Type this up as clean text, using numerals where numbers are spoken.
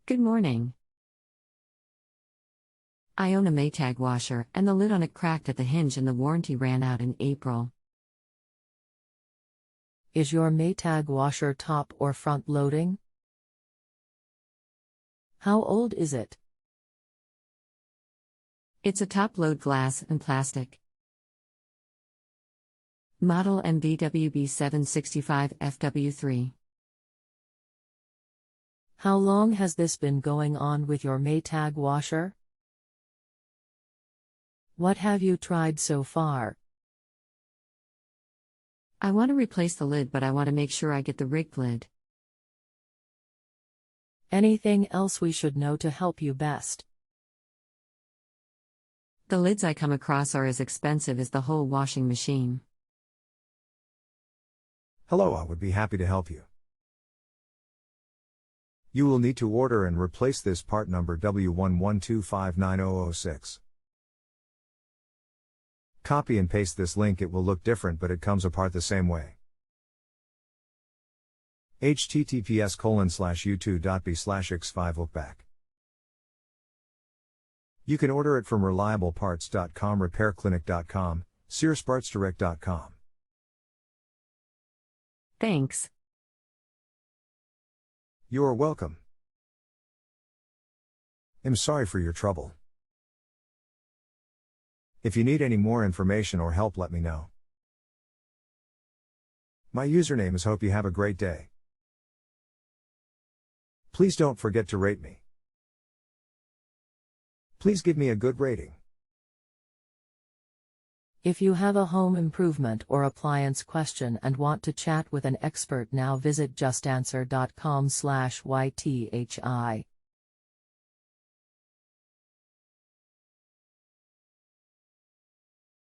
Good morning. I own a Maytag washer, and the lid on it cracked at the hinge and the warranty ran out in April. Is your Maytag washer top or front loading? How old is it? It's a top-load glass and plastic. Model MVWB765FW3. How long has this been going on with your Maytag washer? What have you tried so far? I want to replace the lid, but I want to make sure I get the rigged lid. Anything else we should know to help you best? The lids I come across are as expensive as the whole washing machine. Hello, I would be happy to help you. You will need to order and replace this part number W11259006. Copy and paste this link. It will look different, but it comes apart the same way. https://u2.b/x5lookback. You can order it from reliableparts.com, repairclinic.com, searspartsdirect.com. Thanks. You are welcome. I'm sorry for your trouble. If you need any more information or help, let me know. My username is. Hope you have a great day. Please don't forget to rate me. Please give me a good rating. If you have a home improvement or appliance question and want to chat with an expert now, visit justanswer.com/ythi.